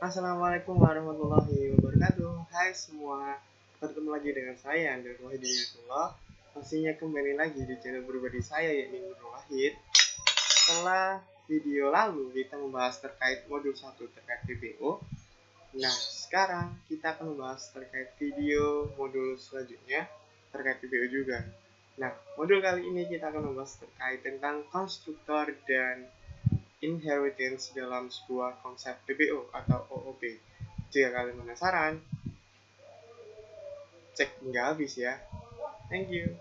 Assalamualaikum warahmatullahi wabarakatuh. Hai semua, bertemu lagi dengan saya Andri Wahid Hidayatullah. Pastinya kembali lagi di channel pribadi saya yakni Nurul Wahid. Setelah video lalu kita membahas terkait modul 1 terkait PPO. Nah, sekarang kita akan membahas terkait video modul selanjutnya terkait PPO juga. Nah, modul kali ini kita akan membahas terkait tentang konstruktor dan inheritance dalam sebuah konsep PPO atau OOP. Jika kalian penasaran, cek hingga habis ya. Thank you.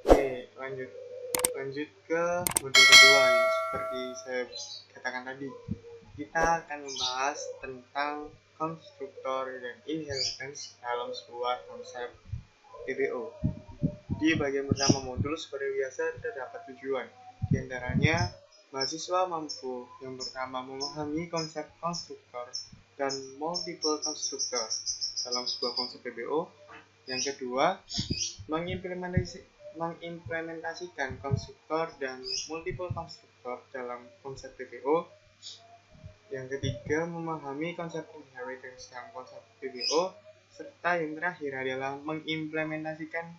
Oke, lanjut ke modul kedua nih. Seperti saya katakan tadi, kita akan membahas tentang konstruktor dan inheritance dalam sebuah konsep PPO. Di bagian pertama modul seperti biasa terdapat tujuan. Di antaranya, mahasiswa mampu yang pertama memahami konsep konstruktor dan multiple konstruktor dalam sebuah konsep PPO. Yang kedua, mengimplementasikan konstruktor dan multiple konstruktor dalam konsep PPO. Yang ketiga, memahami konsep inheritance dalam konsep PPO. Serta yang terakhir adalah mengimplementasikan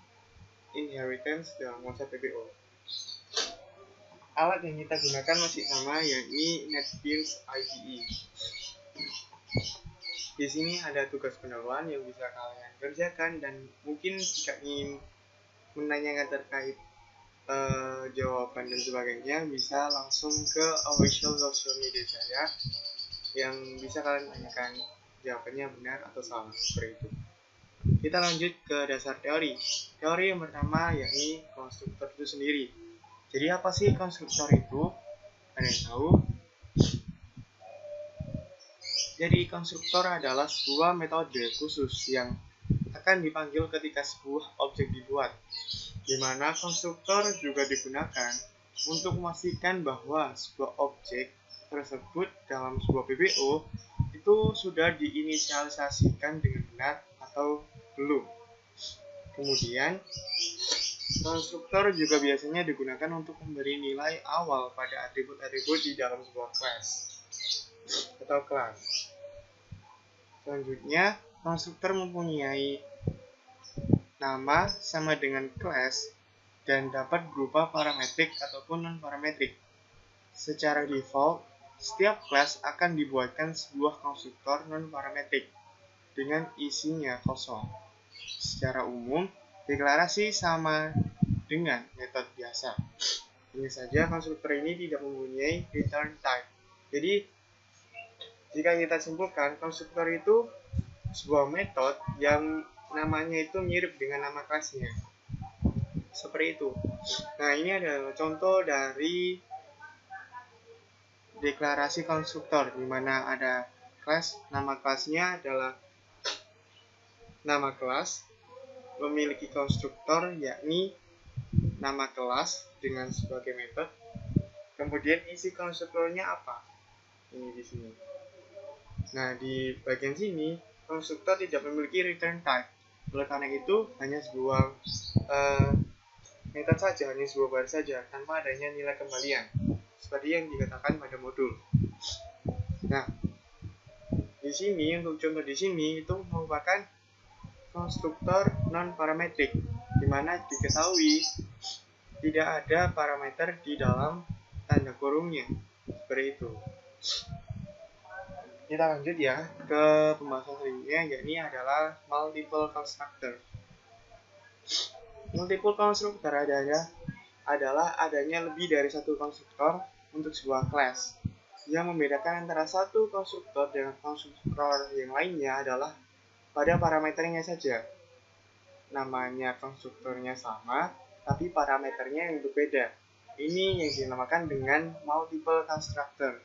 inheritance dalam konsep PPO. Alat yang kita gunakan masih sama, yakni NetBeans IDE. Di sini ada tugas pendahuluan yang bisa kalian kerjakan, dan mungkin jika ingin menanyakan terkait jawaban dan sebagainya, bisa langsung ke official social media saya yang bisa kalian tanyakan jawabannya benar atau salah, seperti itu. Kita lanjut ke dasar teori. Teori yang pertama yakni konstruktor itu sendiri. Jadi apa sih konstruktor itu? Ada yang tahu? Jadi konstruktor adalah sebuah metode khusus yang akan dipanggil ketika sebuah objek dibuat, di mana konstruktor juga digunakan untuk memastikan bahwa sebuah objek tersebut dalam sebuah PPO itu sudah diinisialisasikan dengan benar atau belum. Kemudian, konstruktor juga biasanya digunakan untuk memberi nilai awal pada atribut-atribut di dalam sebuah class atau kelas. Selanjutnya, konstruktor mempunyai nama sama dengan class dan dapat berupa parametrik ataupun non-parametrik. Secara default, setiap kelas akan dibuatkan sebuah konstruktor non-parametrik dengan isinya kosong. Secara umum, deklarasi sama dengan metode biasa. Hanya saja konstruktor ini tidak mempunyai return type. Jadi, jika kita simpulkan, konstruktor itu sebuah metode yang namanya itu mirip dengan nama kelasnya. Seperti itu. Nah, ini adalah contoh dari deklarasi konstruktor, di mana ada kelas, nama kelasnya adalah nama kelas, memiliki konstruktor yakni nama kelas dengan sebagai metode. Kemudian isi konstruktornya apa? Ini di sini. Nah, di bagian sini konstruktor tidak memiliki return type. Oleh karena itu, hanya sebuah metode saja, hanya sebuah baris saja, tanpa adanya nilai kembalian, seperti yang dikatakan pada modul. Nah, di sini untuk contoh di sini itu merupakan konstruktor non-parametrik, di mana diketahui tidak ada parameter di dalam tanda kurungnya, seperti itu. Kita lanjut ya ke pembahasan selanjutnya, yakni adalah multiple constructor. Multiple constructor adalah adanya lebih dari satu konstruktor untuk sebuah kelas. Yang membedakan antara satu konstruktor dengan konstruktor yang lainnya adalah pada parameternya saja. Namanya konstruktornya sama, tapi parameternya yang berbeda. Ini yang dinamakan dengan multiple constructor.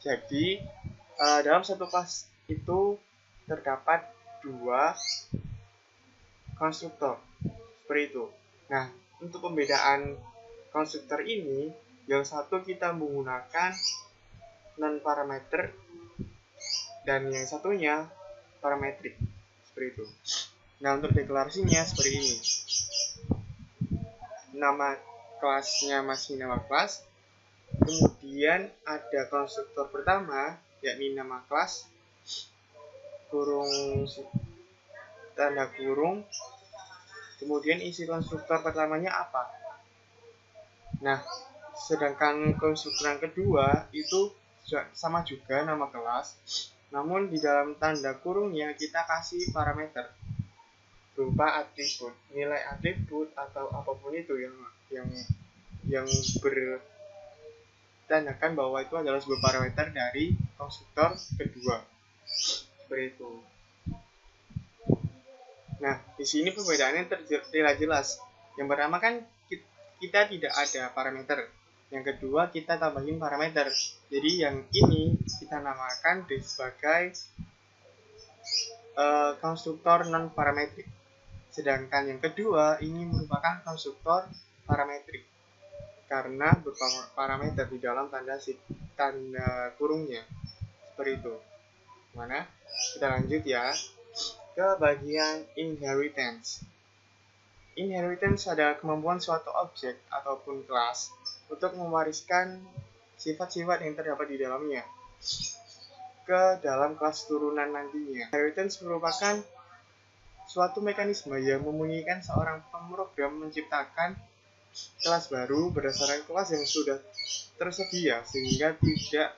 Jadi, dalam satu kelas itu terdapat dua konstruktor. seperti itu. Nah, untuk pembedaan konstruktor ini, yang satu kita menggunakan non-parameter dan yang satunya parametrik, seperti itu. Nah, untuk deklarasinya seperti ini. Nama kelasnya masih nama kelas, kemudian ada konstruktor pertama, yakni nama kelas, kurung tanda kurung, kemudian isi konstruktor pertamanya apa. Nah, sedangkan konstruktor yang kedua itu sama juga nama kelas, namun di dalam tanda kurungnya kita kasih parameter berupa atribut, nilai atribut atau apapun itu yang bertandakan bahwa itu adalah sebuah parameter dari konstruktor kedua. Seperti itu. Nah, di sini perbedaannya terlihat jelas. Yang pertama kan kita tidak ada parameter. Yang kedua kita tambahin parameter. Jadi yang ini kita namakan sebagai konstruktor non parametrik. Sedangkan yang kedua ini merupakan konstruktor parametrik karena berparameter di dalam tanda kurungnya. Seperti itu. Mana? Kita lanjut ya ke bagian inheritance. Inheritance adalah kemampuan suatu objek ataupun kelas untuk mewariskan sifat-sifat yang terdapat di dalamnya ke dalam kelas turunan nantinya. Inheritance merupakan suatu mekanisme yang memungkinkan seorang pemrogram menciptakan kelas baru berdasarkan kelas yang sudah tersedia sehingga tidak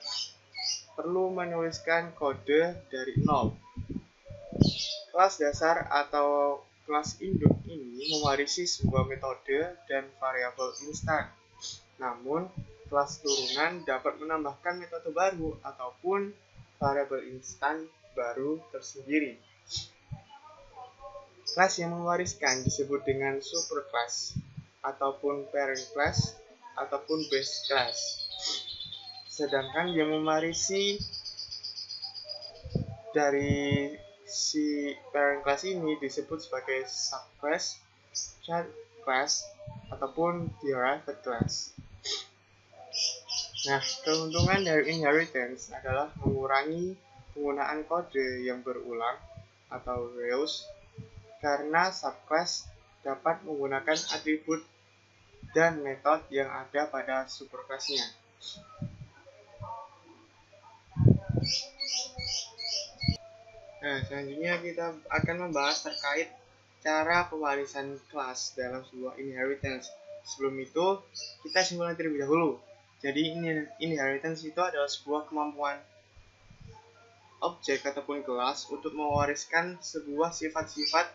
perlu menuliskan kode dari nol. Kelas dasar atau kelas induk ini mewarisi sebuah metode dan variabel instan. Namun, kelas turunan dapat menambahkan metode baru ataupun variabel instan baru tersendiri. Kelas yang mewariskan disebut dengan superclass ataupun parent class ataupun base class. Sedangkan yang mewarisi dari si parent class ini disebut sebagai subclass, child class, ataupun derived class. Nah, keuntungan dari inheritance adalah mengurangi penggunaan kode yang berulang atau reuse karena subclass dapat menggunakan atribut dan metode yang ada pada superclass-nya. Nah, selanjutnya kita akan membahas terkait cara pewarisan kelas dalam sebuah inheritance. Sebelum itu, kita simpulkan terlebih dahulu. Jadi, inheritance itu adalah sebuah kemampuan objek ataupun kelas untuk mewariskan sebuah sifat-sifat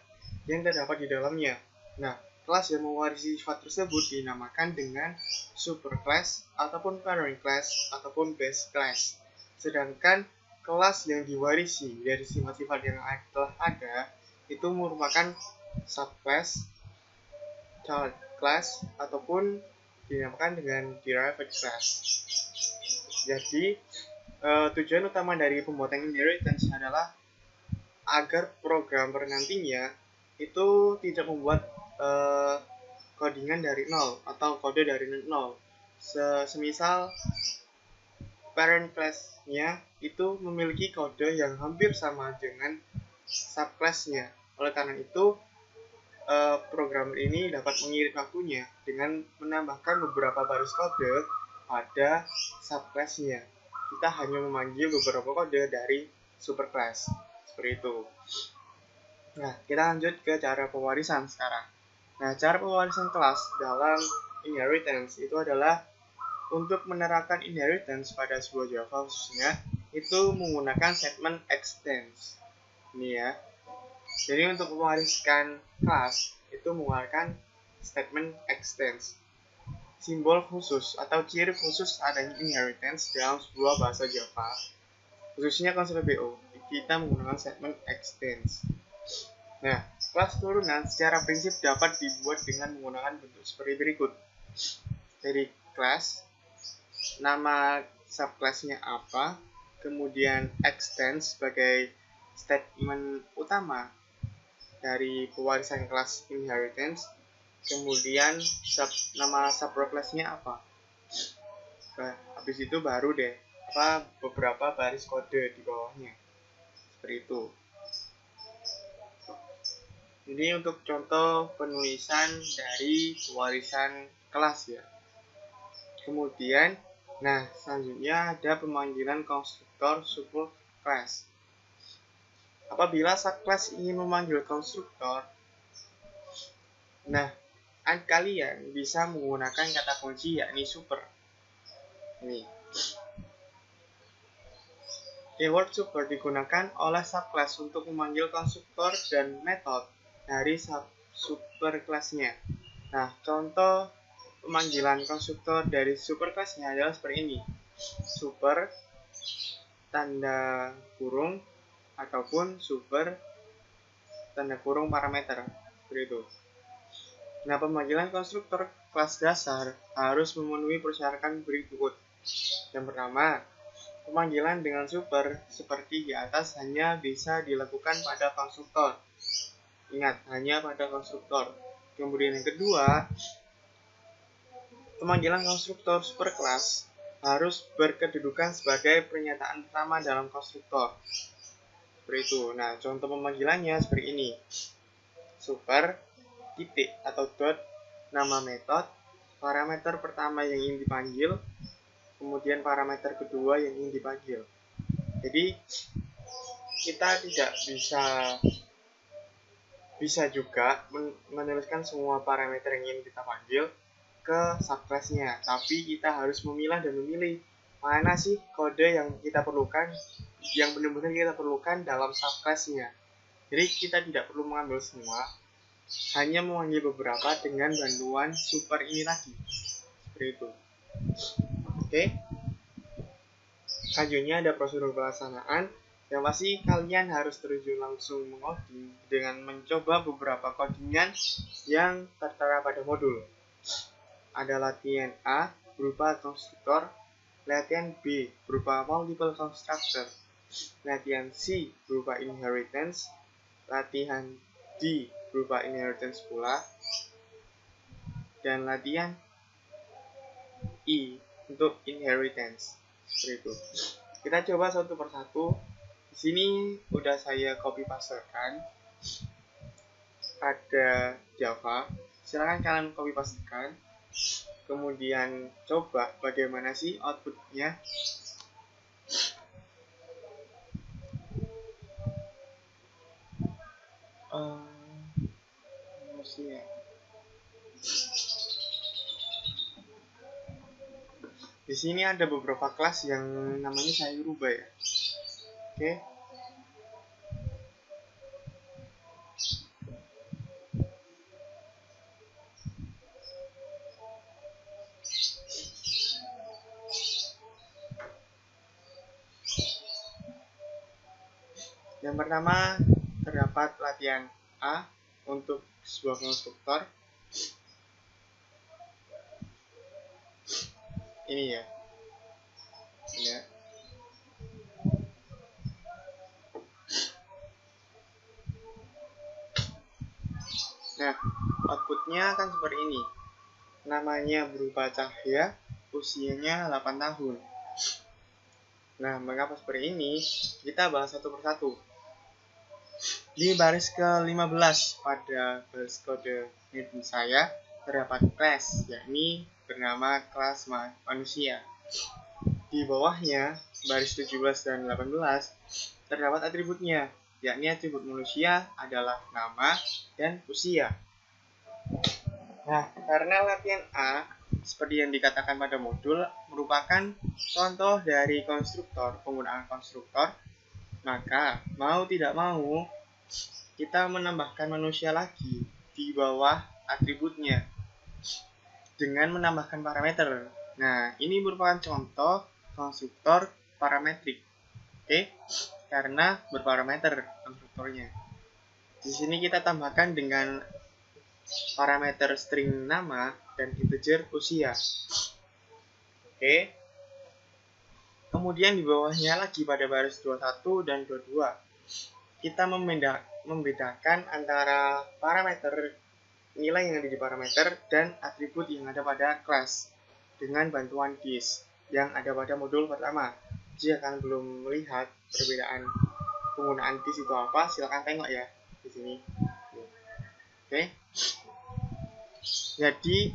yang terdapat di dalamnya. Nah, kelas yang mewarisi sifat tersebut dinamakan dengan superclass ataupun parent class ataupun base class. Sedangkan kelas yang diwarisi dari sifat-sifat yang telah ada itu merupakan subclass, child class ataupun dinamakan dengan derived class. Jadi tujuan utama dari pembuatan inheritance adalah agar programmer nantinya itu tidak membuat codingan dari nol atau kode dari nol. Semisal parent class-nya itu memiliki kode yang hampir sama dengan subclass-nya. Oleh karena itu, programmer ini dapat mengirit waktunya dengan menambahkan beberapa baris kode pada subclass-nya. Kita hanya memanggil beberapa kode dari superclass. Seperti itu. Nah, kita lanjut ke cara pewarisan sekarang. Nah, cara pewarisan kelas dalam inheritance itu adalah untuk menerapkan inheritance pada sebuah Java khususnya itu menggunakan statement extends. Ini ya. Jadi untuk mewariskan kelas itu menggunakan statement extends. Simbol khusus atau ciri khusus adanya inheritance dalam sebuah bahasa Java, khususnya konsep PBO, kita menggunakan statement extends. Nah, kelas turunan secara prinsip dapat dibuat dengan menggunakan bentuk seperti berikut. Dari kelas, nama subclass-nya apa, kemudian extend sebagai statement utama dari pewarisan kelas inheritance, kemudian nama subclass-nya apa. Habis itu baru deh beberapa baris kode di bawahnya. Seperti itu. Ini untuk contoh penulisan dari warisan kelas ya. Kemudian, selanjutnya ada pemanggilan konstruktor superclass. Apabila subclass ingin memanggil konstruktor, kalian bisa menggunakan kata kunci yakni super. Ini. Keyword super digunakan oleh subclass untuk memanggil konstruktor dan metode dari superclass-nya. Contoh pemanggilan konstruktor dari superclass-nya adalah seperti ini. Super tanda kurung ataupun super tanda kurung parameter. Seperti itu. Pemanggilan konstruktor kelas dasar harus memenuhi persyaratan berikut. Yang pertama, pemanggilan dengan super seperti di atas hanya bisa dilakukan pada konstruktor. Ingat, hanya pada konstruktor. Kemudian yang kedua, pemanggilan konstruktor superclass harus berkedudukan sebagai pernyataan pertama dalam konstruktor. Seperti itu. Contoh pemanggilannya seperti ini. Super, titik atau dot, nama metode, parameter pertama yang ingin dipanggil, kemudian parameter kedua yang ingin dipanggil. Jadi kita tidak bisa juga menuliskan semua parameter yang ingin kita panggil ke subclass-nya, tapi kita harus memilah dan memilih mana sih kode yang kita perlukan, yang benar-benar kita perlukan dalam subclass-nya. Jadi kita tidak perlu mengambil semua, hanya memanggil beberapa dengan bantuan super ini lagi. Seperti itu. Oke. Selanjutnya ada prosedur pelaksanaan. Yang pasti kalian harus terjun langsung mengoding dengan mencoba beberapa codingan yang tertera pada modul. Ada latihan A berupa konstruktor, latihan B berupa multiple constructor, latihan C berupa inheritance, latihan D berupa inheritance pula, dan latihan I untuk inheritance. Seperti itu. Kita coba satu persatu. Di sini udah saya copy pastekan pada Java. Silakan kalian copy pastekan. Kemudian coba bagaimana sih outputnya. Di sini ada beberapa kelas yang namanya saya rubah ya. Oke. Yang pertama terdapat latihan A untuk sebuah konstruktor. Ini ya. Outputnya akan seperti ini. Namanya berupa cahaya, usianya 8 tahun. Mengapa seperti ini? Kita bahas satu persatu. Di baris ke-15 pada baris kode ini saya terdapat kelas, yakni bernama kelas manusia. Di bawahnya, baris 17 dan 18, terdapat atributnya, yakni atribut manusia adalah nama dan usia. Karena latihan A, seperti yang dikatakan pada modul, merupakan contoh dari konstruktor, penggunaan konstruktor, maka mau tidak mau, kita menambahkan manusia lagi di bawah atributnya dengan menambahkan parameter. Ini merupakan contoh konstruktor parametrik. Oke, karena berparameter konstruktornya. Di sini kita tambahkan dengan parameter string nama dan integer usia. Oke. Kemudian di bawahnya lagi pada baris 21 dan 22, kita membedakan antara parameter nilai yang ada di parameter dan atribut yang ada pada kelas dengan bantuan this yang ada pada modul pertama. Jika kalian belum melihat perbedaan penggunaan this itu apa, silakan tengok ya di sini. Oke. Jadi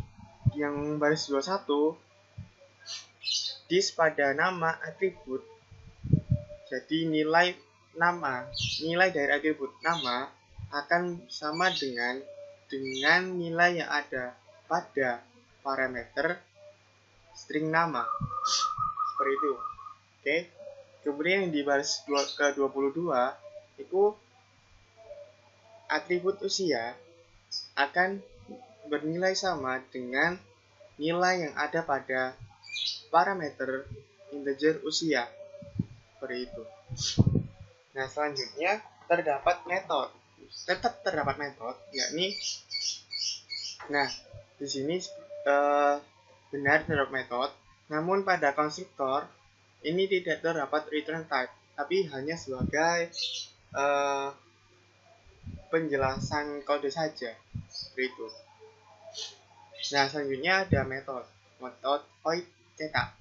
yang baris 21 this pada nama atribut. Jadi nilai dari atribut nama akan sama dengan nilai yang ada pada parameter string nama. Seperti itu. Oke. Kemudian yang di baris ke-22 itu atribut usia akan bernilai sama dengan nilai yang ada pada parameter integer usia. Seperti itu. Nah, selanjutnya tetap terdapat metode, yakni di sini benar terdapat metode, namun pada konstruktor ini tidak terdapat return type, tapi hanya sebagai penjelasan kode saja. Seperti itu. Nah, selanjutnya ada metode void cetak.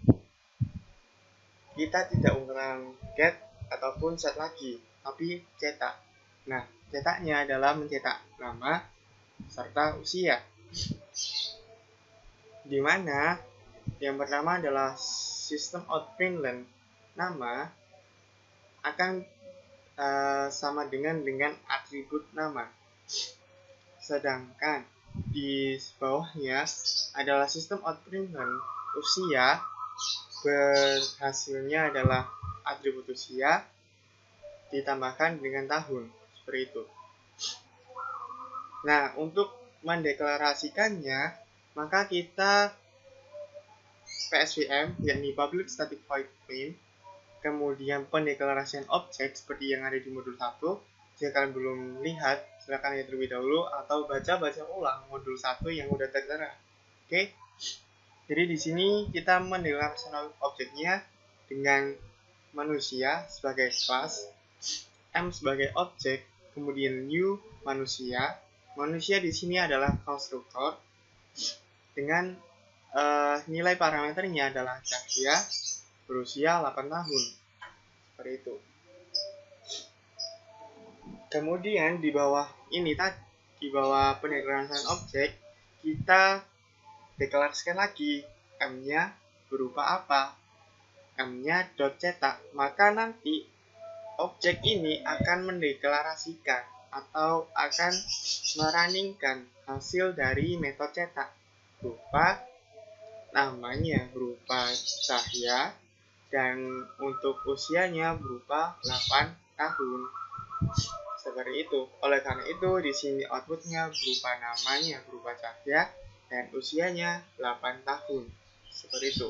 Kita tidak menggunakan get ataupun set lagi, tapi cetak. Nah, cetaknya adalah mencetak nama serta usia. Di mana yang pertama adalah sistem out println nama akan sama dengan atribut nama. Sedangkan di bawahnya adalah sistem out println usia berhasilnya adalah atribut usia ditambahkan dengan tahun, seperti itu. Nah, untuk mendeklarasikannya, maka kita PSVM, yakni Public Static Void Main, kemudian pendeklarasian objek seperti yang ada di modul 1. Jika kalian belum lihat, silakan lihat terlebih dahulu atau baca ulang modul 1 yang udah tertera. Oke. Jadi di sini kita mendeklarasikan objeknya dengan manusia sebagai kelas, M sebagai objek, kemudian new manusia. Manusia di sini adalah konstruktor dengan nilai parameternya adalah cahya berusia 8 tahun. Seperti itu. Kemudian di bawah ini tadi, di bawah pendeklarasian objek, kita deklarasikan lagi M-nya berupa apa? M-nya dot cetak. Maka nanti objek ini akan mendeklarasikan atau akan merunningkan hasil dari metode cetak berupa namanya berupa cahya dan untuk usianya berupa 8 tahun. Seperti itu. Oleh karena itu di sini outputnya berupa namanya berupa cahya dan usianya 8 tahun. Seperti itu.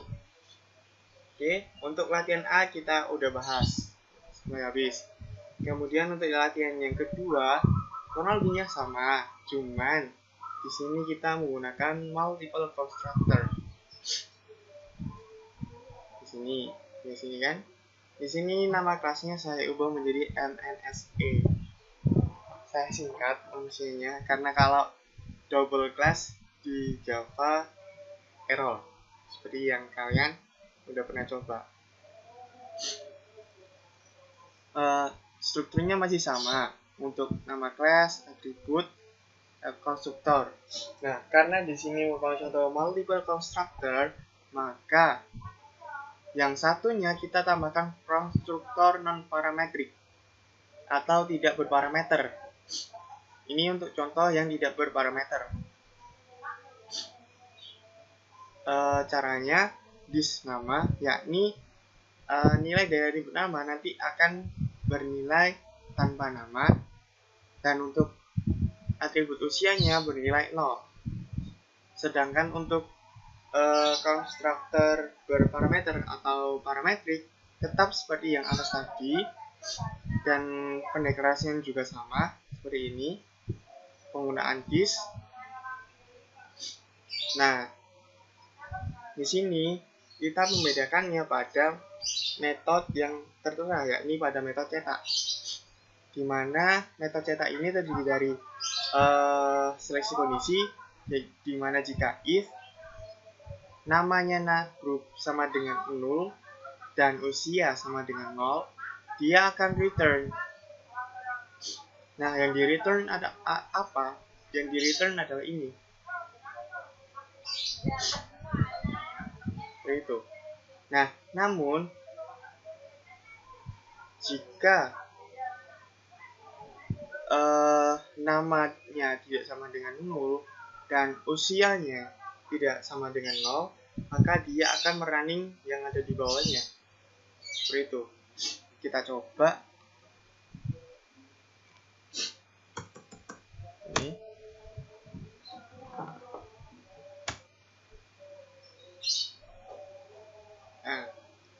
Oke, untuk latihan A kita udah bahas sampai habis. Kemudian untuk latihan yang kedua, kurang lebihnya sama, cuman di sini kita menggunakan multiple constructor. Di sini kan? Di sini nama kelasnya saya ubah menjadi MNSA. Saya singkat fungsinya karena kalau double class di Java error, seperti yang kalian udah pernah coba. Strukturnya masih sama untuk nama class, atribut, konstruktor. Nah, karena di sini merupakan contoh multiple constructor, maka yang satunya kita tambahkan konstruktor non parametrik atau tidak berparameter. Ini untuk contoh yang tidak berparameter. Caranya this nama, yakni nilai dari atribut nama nanti akan bernilai tanpa nama, dan untuk atribut usianya bernilai 0. Sedangkan untuk konstruktor berparameter atau parametrik tetap seperti yang atas tadi, dan pendeklarasian juga sama seperti ini, penggunaan this. Nah, di sini kita membedakannya pada metode yang tertera, yakni pada metode cetak, di mana metode cetak ini terdiri dari seleksi kondisi, di mana jika if namanya grup sama dengan 0 dan usia sama dengan 0, dia akan return. Nah, yang di return ada apa? Yang di return adalah ini. Itu. Nah, namun jika namanya tidak sama dengan 0 dan usianya tidak sama dengan 0, maka dia akan merunning yang ada di bawahnya. Seperti itu. Kita coba. Ini. Nah,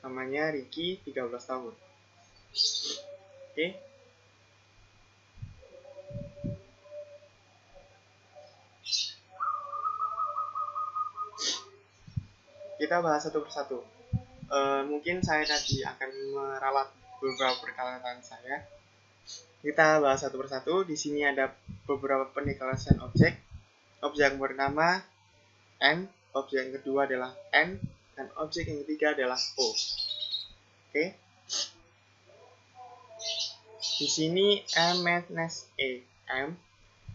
namanya Ricky, 13 tahun. Oke. Kita bahas satu persatu. Mungkin saya tadi akan meralat beberapa perkalian saya. Kita bahas satu persatu. Di sini ada beberapa pendeklasian objek. Objek yang pertama N, objek yang kedua adalah N, dan objek yang ketiga adalah O. Oke. Di sini M-E, M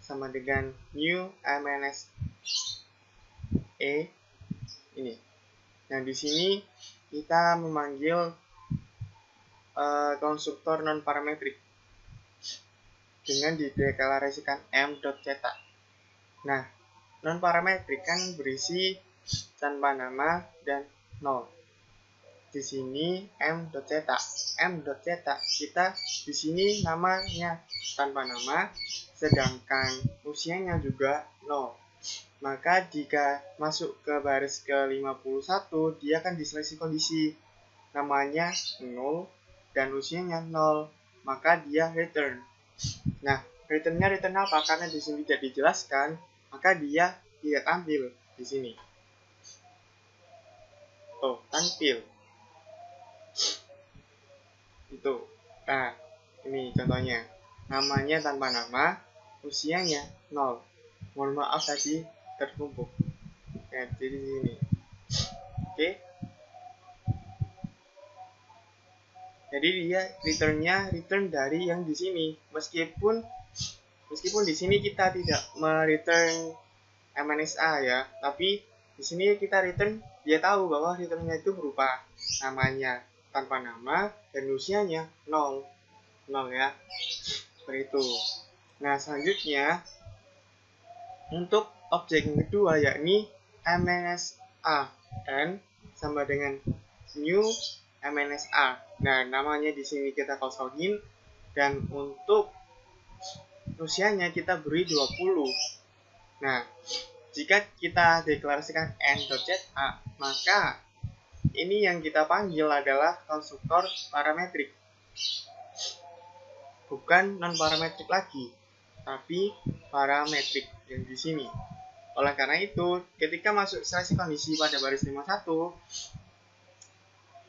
sama dengan new M-E ini. Nah, di sini kita memanggil konstruktor non-parametrik dengan dideklarasikan m.cetak. Nah, non-parametrik kan berisi tanpa nama dan 0. Di sini m.cetak. M.cetak kita di sini namanya tanpa nama, sedangkan usianya juga 0. Maka jika masuk ke baris ke-51, dia akan diseleksi kondisi. Namanya 0 dan usianya 0. Maka dia return. Nah, returnnya return apa? Karena di sini tidak dijelaskan, maka dia tidak tampil di sini. Oh, tampil. Itu. Nah, ini contohnya. Namanya tanpa nama, usianya 0. Mohon maaf tadi tertumpuk. Ya, jadi di sini. Oke. Jadi dia return dari yang di sini. Meskipun di sini kita tidak mereturn MNSA ya, tapi di sini kita return, dia tahu bahwa returnnya itu berupa namanya tanpa nama dan usianya 0 ya, seperti itu. Nah, selanjutnya untuk objek yang kedua yakni MNSA N sama dengan new MNSA. Nah, namanya di sini kita kosongin dan untuk usianya kita beri 20. Nah, jika kita deklarasikan n.za, maka ini yang kita panggil adalah konstruktor parametrik. Bukan non-parametrik lagi, tapi parametrik yang di sini. Oleh karena itu, ketika masuk seleksi kondisi pada baris 51,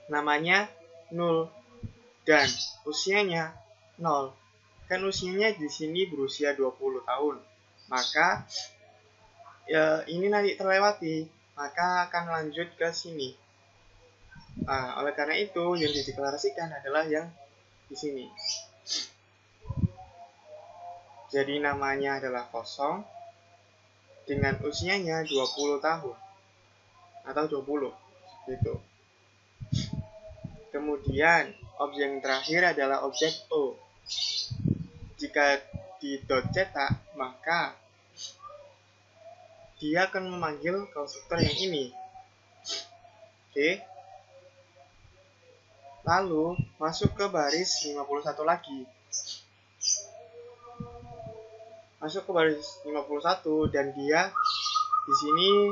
namanya 0 dan usianya 0. Kan usianya di sini berusia 20 tahun. Maka ini nanti terlewati, maka akan lanjut ke sini. Oleh karena itu, yang dideklarasikan adalah yang di sini. Jadi namanya adalah kosong dengan usianya 20 tahun atau 20 gitu. Kemudian objek yang terakhir adalah objek O. Jika di .cetak, maka dia akan memanggil konstruktor yang ini. Oke. Lalu masuk ke baris 51 lagi. Masuk ke baris 51 dan dia di sini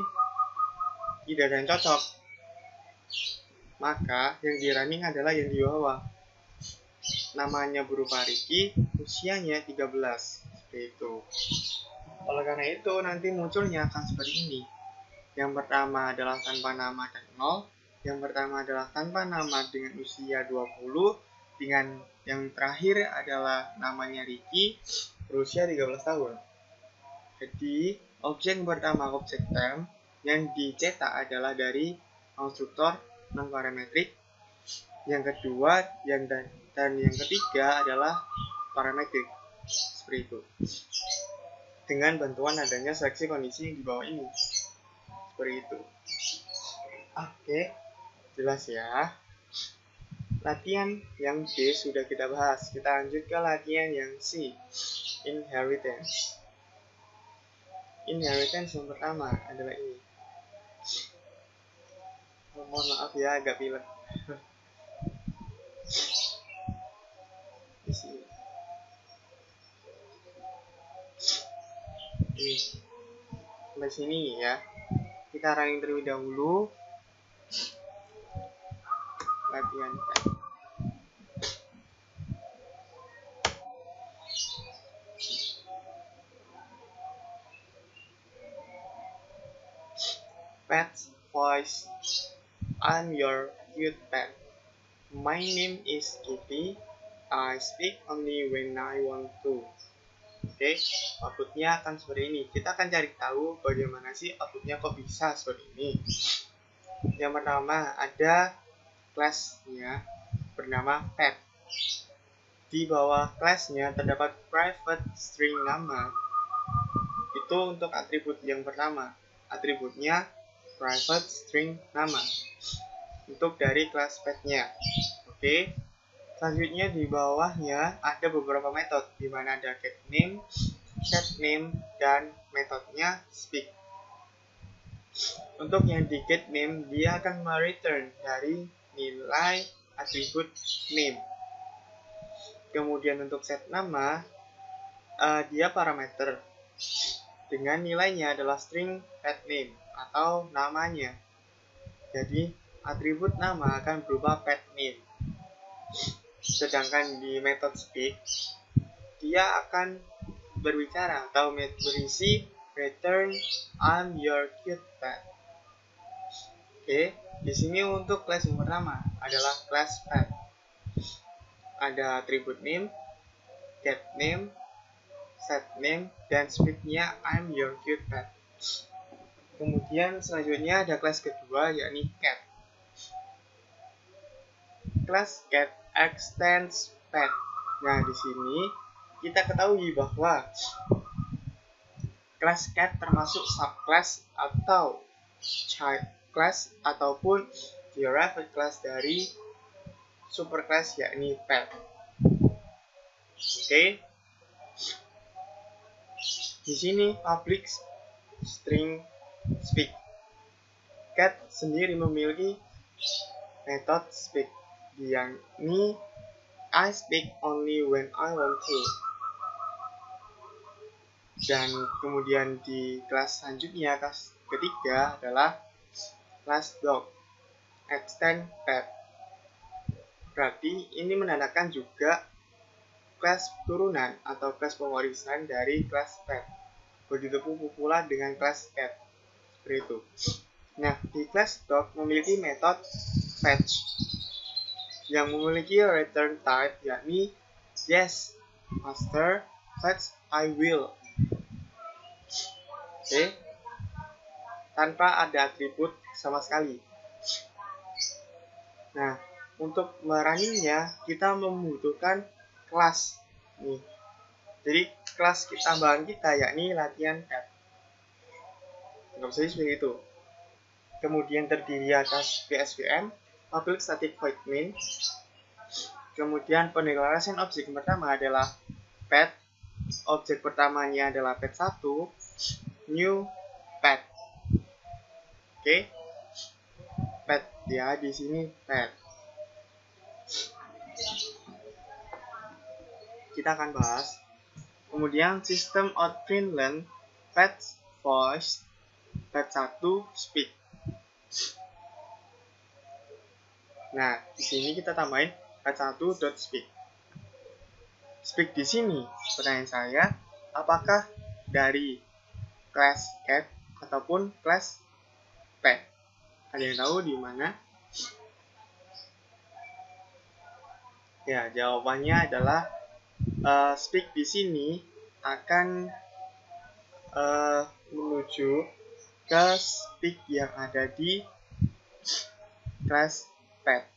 tidak ada yang cocok. Maka yang di running adalah yang di bawah. Namanya berupa Ricky, usianya 13. Seperti itu. Oleh karena itu nanti munculnya akan seperti ini. Yang pertama adalah tanpa nama dan 0. Yang pertama adalah tanpa nama dengan usia 20. Dengan yang terakhir adalah namanya Ricky, berusia 13 tahun. Jadi, objek yang pertama objek temp yang dicetak adalah dari konstruktor non-parametrik. Yang kedua dan yang ketiga adalah parametrik. Seperti itu. Dengan bantuan adanya seleksi kondisi yang di bawah ini. Seperti itu. Oke, jelas ya. Latihan yang B sudah kita bahas. Kita lanjut ke latihan yang C, inheritance. Inheritance yang pertama adalah ini. Mohon maaf ya, agak pilek. Di sini. Sampai sini ya. Kita running terlebih dahulu. Latihan. Pet voice. I'm your cute pet. My name is Kitty. I speak only when I want to. Oke, outputnya akan seperti ini. Kita akan cari tahu bagaimana sih outputnya kok bisa seperti ini. Yang pertama ada kelasnya bernama pet. Di bawah kelasnya terdapat private string nama. Itu untuk atribut yang pertama. Atributnya private string nama. Untuk dari kelas petnya. Oke. Selanjutnya di bawahnya ada beberapa metode, di mana ada getName, setName, dan metodenya speak. Untuk yang di getName, dia akan mereturn dari nilai atribut name. Kemudian untuk setNama, dia parameter dengan nilainya adalah string petName atau namanya. Jadi atribut nama akan berubah petName. Sedangkan di metode speak, dia akan berbicara atau berisi return I'm your cute pet. Oke, di sini untuk kelas yang pertama adalah kelas pet. Ada atribut name, get name, set name, dan speaknya I'm your cute pet. Kemudian selanjutnya ada kelas kedua yakni cat. Kelas cat extends pet. Nah, di sini kita ketahui bahwa kelas cat termasuk subclass atau child class ataupun derived class dari superclass yakni pet. Oke. Di sini public string speak. Cat sendiri memiliki metode speak, yakni I speak only when I want to. Dan kemudian di kelas selanjutnya, kelas ketiga adalah kelas dog extend pet. Berarti ini menandakan juga kelas turunan atau kelas pewarisan dari kelas pet. Begitu pula dengan kelas cat. Seperti itu. Nah, di kelas dog memiliki metode fetch yang memiliki return type yakni yes, master, fetch I will. Oke. Tanpa ada atribut sama sekali. Nah, untuk meruningnya kita membutuhkan kelas nih. Jadi kelas tambahan kita yakni latihan cat. Anggap saja seperti itu. Kemudian terdiri atas PSVM, public static void main. Kemudian pendeklarasian objek yang pertama adalah pet. Objek pertamanya adalah pet1, new pet. Oke. Pet ya, di sini pet. Kita akan bahas. Kemudian sistem out print len pet voice pet1 speak. Nah, di sini kita tambahin pet1.speak. Speak di sini, pertanyaan saya, apakah dari kelas cat ataupun kelas pet? Ada yang tahu di mana? Ya, jawabannya adalah speak di sini akan menuju ke speak yang ada di kelas pet,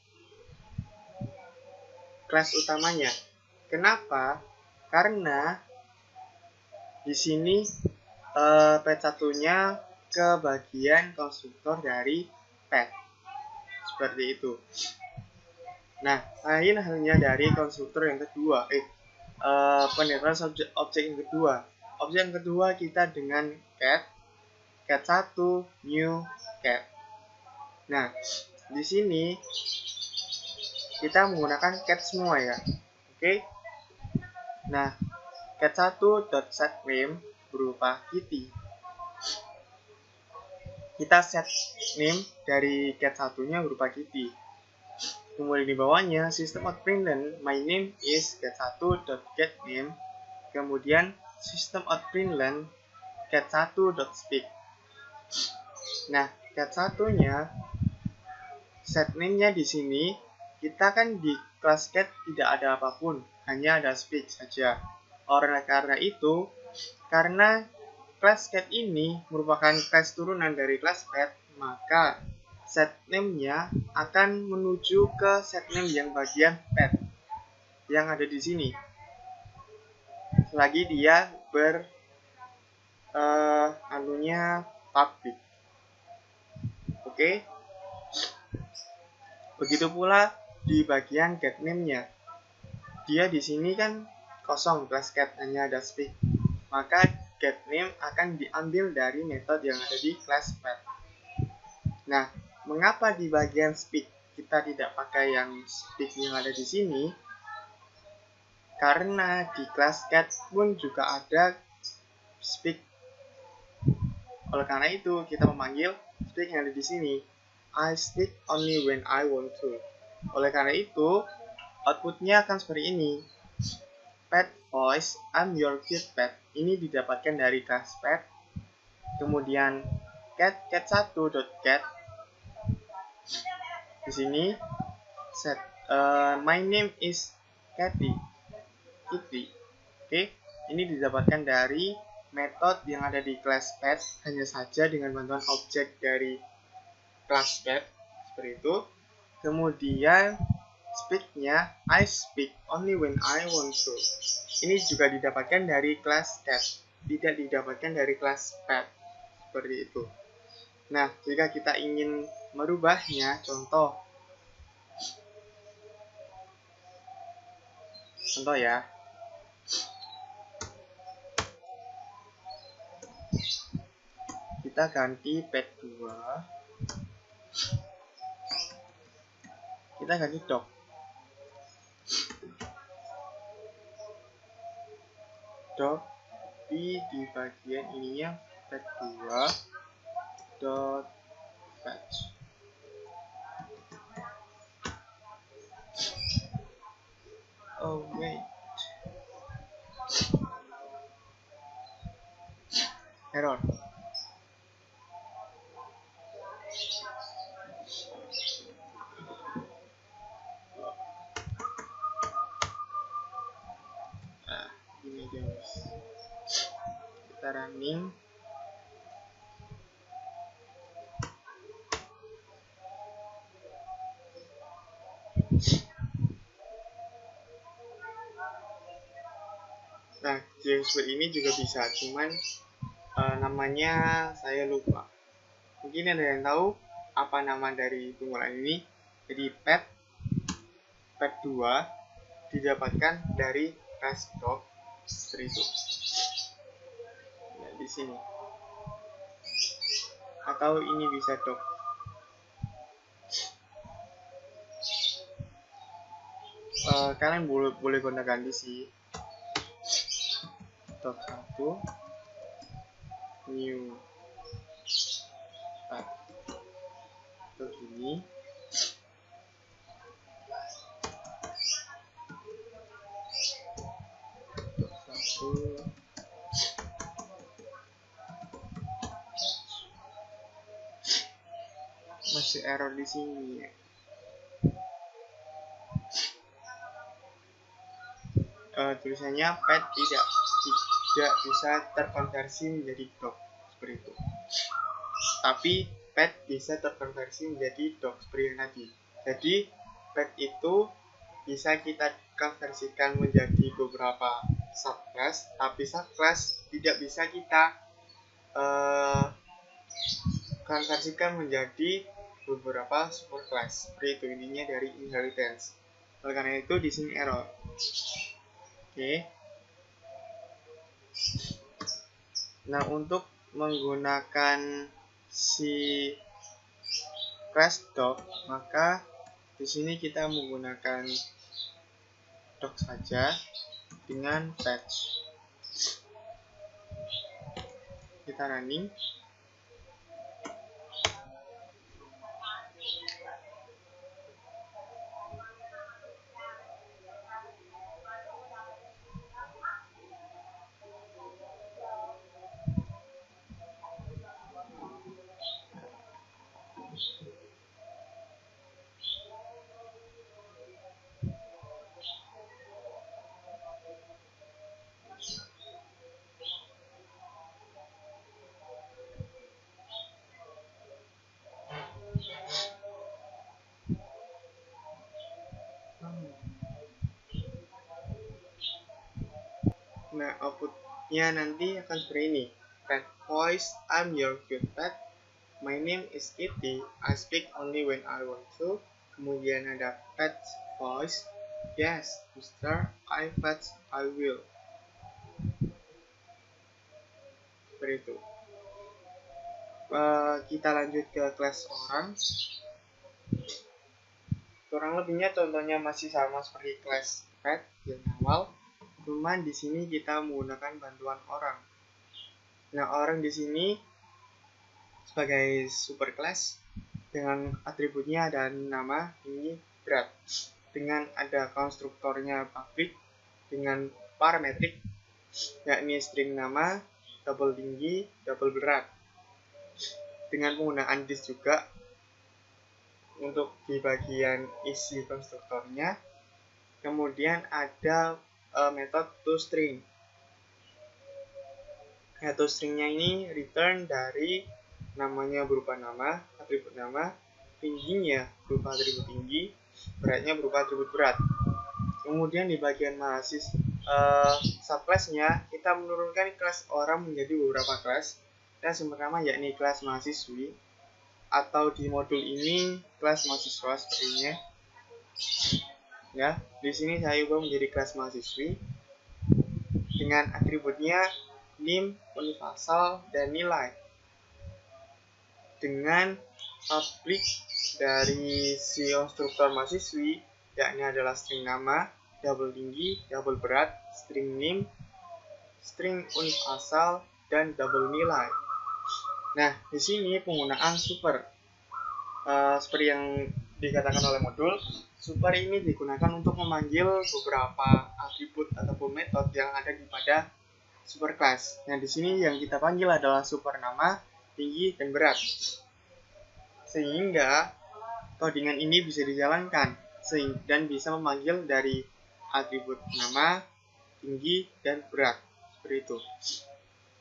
kelas utamanya. Kenapa? Karena di sini pet satunya ke bagian konstruktor dari pet, seperti itu. Nah, lain halnya dari konstruktor yang kedua, penetrans objek yang kedua. Objek yang kedua kita dengan cat 1 new cat. Nah, di sini kita menggunakan cat semua ya. Oke. Nah, cat 1.setName berupa kitty. Kita set name dari cat satunya berupa kitty. Kemudian di bawahnya system out println my name is cat 1.getName. Kemudian system out println cat 1.speak. Nah, cat satunya set name-nya di sini kita kan di kelas cat tidak ada apapun, hanya ada speak saja. Karena itu, karena kelas cat ini merupakan kelas turunan dari kelas pet, maka set name-nya akan menuju ke set name yang bagian pet yang ada di sini. Selagi dia anunya public. Oke. Begitu pula di bagian get name-nya. Dia di sini kan kosong, kelas cat hanya ada speak. Maka get name akan diambil dari metode yang ada di kelas pet. Nah, mengapa di bagian speak kita tidak pakai yang speak yang ada di sini? Karena di kelas cat pun juga ada speak. Oleh karena itu, kita memanggil speak yang ada di sini. I speak only when I want to. Oleh karena itu, outputnya akan seperti ini. Pet voice, I'm your cute pet. Ini didapatkan dari kelas pet. Kemudian cat 1.get. Di sini set my name is Kitty. Oke, ini didapatkan dari metode yang ada di kelas pet, hanya saja dengan bantuan objek dari kelas pet seperti itu. Kemudian speak-nya I speak only when I want to. Ini juga didapatkan dari kelas cat, tidak didapatkan dari kelas pet seperti itu. Nah, jika kita ingin merubahnya, contoh ya. Kita ganti pet 2. Kita ganti dog. Dog di bagian ininya pet 2 dot fetch. Oh wait, error. Ini guys, kita running. Nah, seperti ini juga bisa, cuman namanya saya lupa. Mungkin ada yang tahu apa nama dari tunggalan ini. Jadi pet 2 didapatkan dari class dog seperti itu. Nah, di sini. Atau ini bisa dog. Kalian boleh gonta-ganti sih. Dog 1 new pet. Dog ini masih error di sini ya. Tulisannya pet tidak tidak bisa terkonversi menjadi doc seperti itu. Tapi pet bisa terkonversi menjadi doc seperti yang tadi. Jadi pet itu bisa kita konversikan menjadi beberapa subclass, tapi subclass tidak bisa kita konversikan menjadi beberapa superclass. Seperti itu intinya dari inheritance. Oleh karena itu di sini error. Oke. Nah, untuk menggunakan si class doc, maka di sini kita menggunakan doc saja dengan patch. Kita running. Nah, outputnya nanti akan seperti ini. Pet voice, I'm your cute pet. My name is Kitty. I speak only when I want to. Kemudian ada pet voice. Yes, Mister. I pet. I will. Seperti itu. Kita lanjut ke kelas orang. Kurang lebihnya contohnya masih sama seperti kelas pet yang awal. Cuman di sini kita menggunakan bantuan orang. Nah, orang di sini sebagai superclass dengan atributnya ada nama, tinggi, berat. Dengan ada konstruktornya public dengan parametrik yakni string nama, double tinggi, double berat. Dengan penggunaan this juga untuk di bagian isi konstruktornya. Kemudian ada metode toString. Nah, toStringnya ini return dari namanya berupa nama, atribut nama, tingginya berupa atribut tinggi, beratnya berupa atribut berat. Kemudian di bagian subclassnya kita menurunkan kelas orang menjadi beberapa kelas. Dan yang pertama yakni kelas mahasiswi, atau di modul ini kelas mahasiswa sepertinya. Ya, di sini saya ubah menjadi kelas mahasiswi dengan atributnya name, universal, dan nilai. Dengan public dari si konstruktor mahasiswi yakni adalah string nama, double tinggi, double berat, string name, string universal, dan double nilai. Nah, di sini penggunaan super seperti yang dikatakan oleh modul, super ini digunakan untuk memanggil beberapa atribut ataupun metode yang ada di pada superclass. Nah, di sini yang kita panggil adalah super nama, tinggi, dan berat. Sehingga codingan ini bisa dijalankan dan bisa memanggil dari atribut nama, tinggi, dan berat. Seperti itu.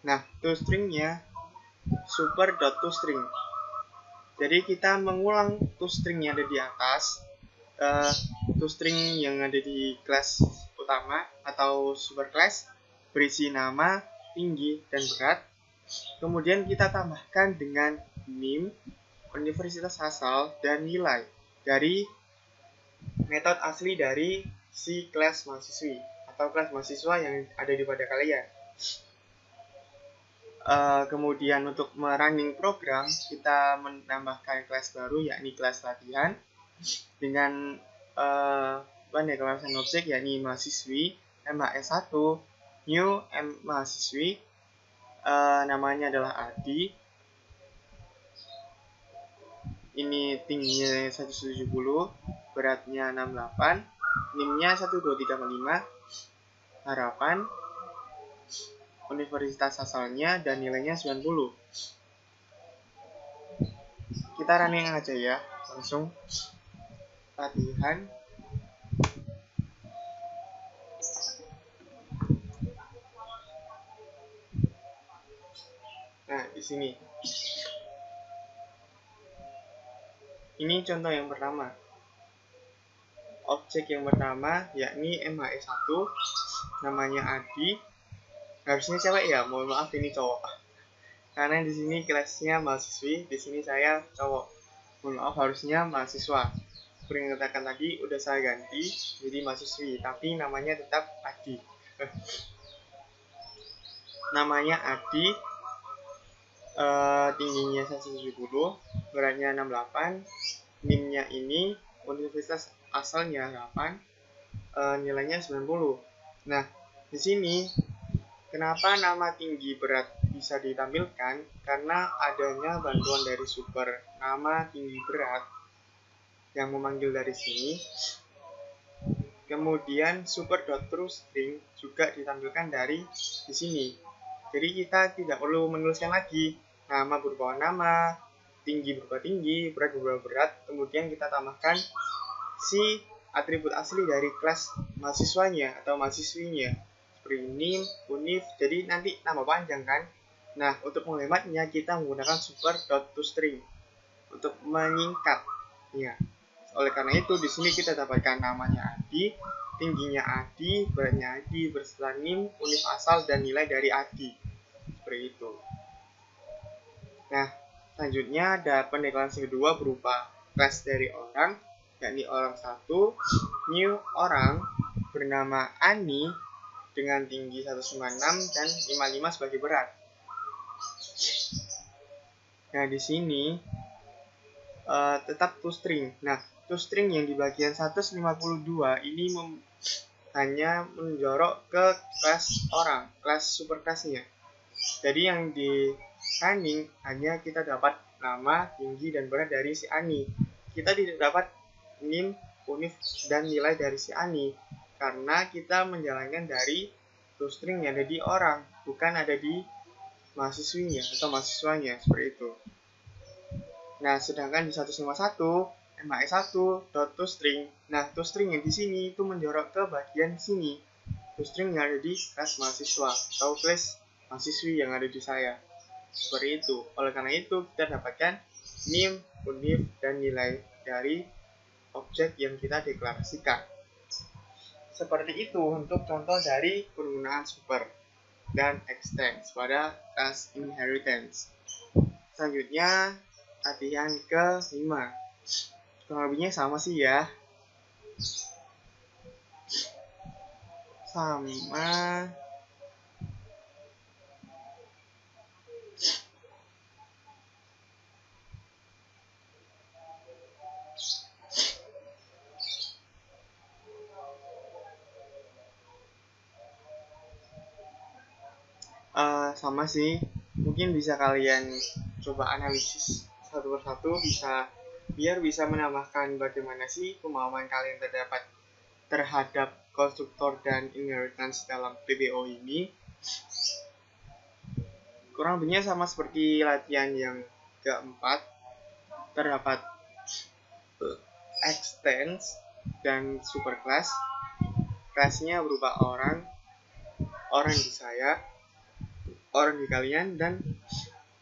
Nah, toString-nya super.toString. Jadi kita mengulang toString yang ada di atas, toString yang ada di kelas utama atau superclass berisi nama, tinggi, dan berat. Kemudian kita tambahkan dengan name, universitas asal, dan nilai dari metode asli dari si kelas mahasiswi atau kelas mahasiswa yang ada di pada kalian. Kemudian untuk merunning program kita menambahkan kelas baru yakni kelas latihan dengan kelasan objek yakni mahasiswi MHS1 new mahasiswi, namanya adalah Adi, ini tingginya 170, beratnya 68, NIM-nya 12345, harapan universitas asalnya dan nilainya 90. Kita running aja ya, langsung latihan. Nah, di sini. Ini contoh yang pertama. Objek yang pertama yakni MHE1, namanya Adi. Harusnya cewek ya, mohon maaf ini cowok. Karena di sini kelasnya mahasiswi, di sini saya cowok. Mohon maaf, harusnya mahasiswa. Seperti yang katakan tadi, udah saya ganti jadi mahasiswi, tapi namanya tetap Adi. Namanya Adi, tingginya 170, beratnya 68, NIM-nya ini universitas asalnya 8, nilainya 90. Nah, di sini kenapa nama tinggi berat bisa ditampilkan? Karena adanya bantuan dari super nama tinggi berat yang memanggil dari sini. Kemudian super.toString juga ditampilkan dari di sini. Jadi kita tidak perlu menuliskan lagi nama berupa nama, tinggi berupa tinggi, berat berupa berat. Kemudian kita tambahkan si atribut asli dari kelas mahasiswanya atau mahasiswinya, seperti NIM, UNIF. Jadi nanti nama panjang kan. Nah, untuk menghematnya kita menggunakan super.toString untuk menyingkat. Ya. Oleh karena itu di sini kita dapatkan namanya Adi, tingginya Adi, beratnya Adi, beserta NIM, UNIF asal dan nilai dari Adi. Seperti itu. Nah, selanjutnya ada pendeklarasi kedua berupa kelas dari orang, yakni orang 1, new orang bernama Ani dengan tinggi 196 dan 55 sebagai berat. Nah, di sini tetap toString. Nah, toString yang di bagian 152 ini hanya menjorok ke kelas orang, kelas superkelasnya. Jadi yang di running hanya kita dapat nama, tinggi, dan berat dari si Ani. Kita tidak dapat NIM, UNIF, dan nilai dari si Ani karena kita menjalankan dari toString yang ada di orang, bukan ada di mahasiswinya atau mahasiswanya, seperti itu. Nah, sedangkan di 151 MHE1.toString. Nah, toString yang di sini itu menjorok ke bagian sini. toString yang ada di kelas mahasiswa atau kelas mahasiswi yang ada di saya. Seperti itu. Oleh karena itu, kita dapatkan NIM, UNIF, dan nilai dari objek yang kita deklarasikan. Seperti itu untuk contoh dari penggunaan super dan extends pada kelas inheritance. Selanjutnya, latihan ke-5. Kurang lebihnya sama sih ya. Sama. Sama sih. Mungkin bisa kalian coba analisis satu persatu, biar bisa menambahkan bagaimana sih pemahaman kalian terhadap konstruktor dan inheritance dalam PBO ini. Kurang lebihnya sama seperti latihan yang keempat. Terdapat extends dan superclass. Kelasnya berupa orang di saya, orang di kalian, dan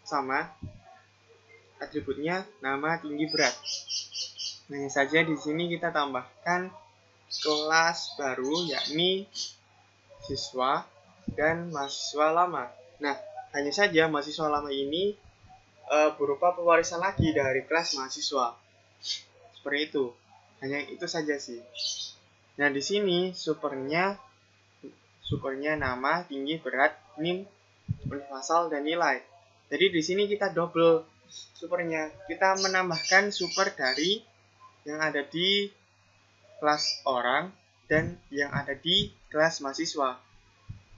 sama atributnya nama, tinggi, berat. Hanya saja di sini kita tambahkan kelas baru yakni siswa dan mahasiswa lama. Nah, hanya saja mahasiswa lama ini berupa pewarisan lagi dari kelas mahasiswa. Seperti itu. Hanya itu saja sih. Nah, di sini supernya nama, tinggi, berat, NIM, universal, dan nilai. Jadi di sini kita double supernya. Kita menambahkan super dari yang ada di kelas orang dan yang ada di kelas mahasiswa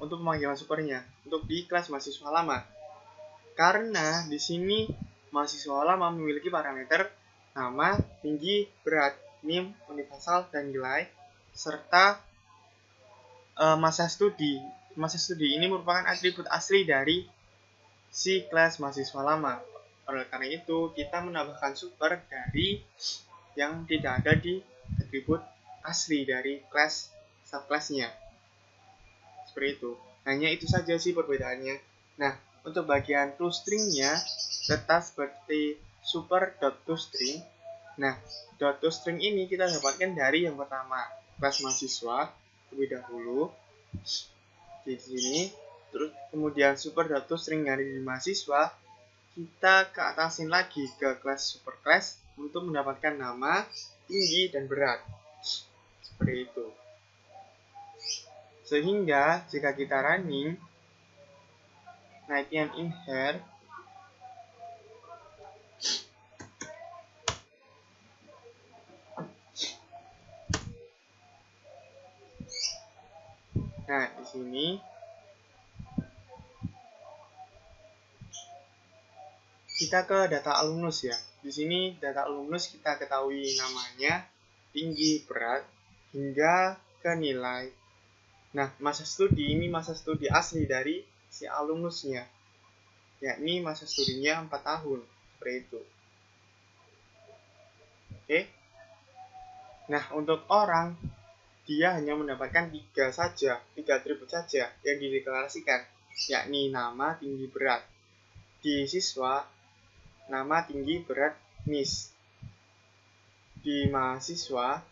untuk pemanggilan supernya untuk di kelas mahasiswa lama. Karena di sini mahasiswa lama memiliki parameter nama, tinggi, berat, NIM, universal, dan nilai serta masa studi. Masa studi ini merupakan atribut asli dari si kelas mahasiswa lama. Oleh karena itu, kita menambahkan super dari yang tidak ada di atribut asli dari kelas subkelasnya. Seperti itu. Hanya itu saja sih perbedaannya. Nah, untuk bagian toString-nya tetap seperti super.toString. Nah, .toString ini kita dapatkan dari yang pertama, kelas mahasiswa terlebih dahulu di sini. Terus kemudian super.toString dari mahasiswa, kita ke atasin lagi ke kelas superclass untuk mendapatkan nama, tinggi, dan berat. Seperti itu. Sehingga jika kita running, naikkan in here, nah di sini kita ke data alumnus ya. Di sini data alumnus kita ketahui namanya, tinggi, berat, hingga ke nilai. Nah, masa studi ini masa studi asli dari si alumnusnya, yakni masa studinya 4 tahun, seperti itu. Oke. Nah, untuk orang, dia hanya mendapatkan 3 atribut saja yang dideklarasikan, yakni nama, tinggi, berat. Di siswa, nama, tinggi, berat, NIS. Di mahasiswa,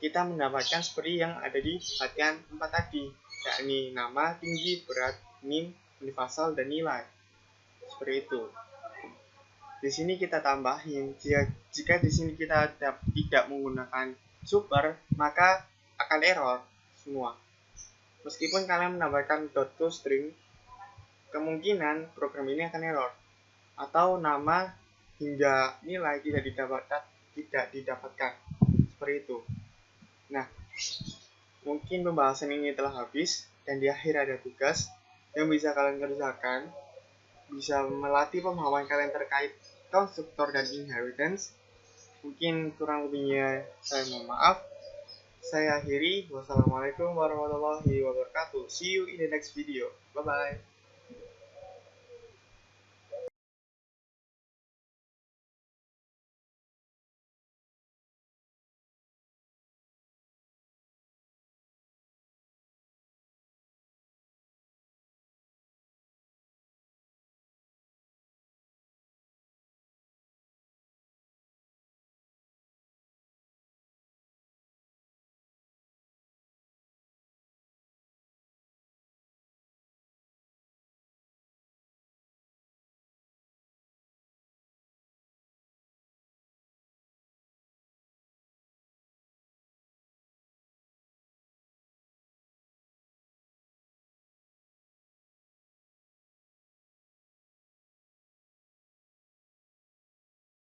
kita mendapatkan seperti yang ada di latihan 4 tadi, yakni nama, tinggi, berat, NIM, universal, dan nilai. Seperti itu. Di sini kita tambahin, jika di sini kita tidak menggunakan super, maka akan error semua. Meskipun kalian menambahkan .toString, kemungkinan program ini akan error, atau nama hingga nilai tidak didapatkan. Seperti itu. Nah, mungkin pembahasan ini telah habis, dan di akhir ada tugas yang bisa kalian kerjakan, bisa melatih pemahaman kalian terkait konstruktor dan inheritance. Mungkin kurang lebihnya saya mohon maaf. Saya akhiri. Wassalamualaikum warahmatullahi wabarakatuh. See you in the next video. Bye-bye.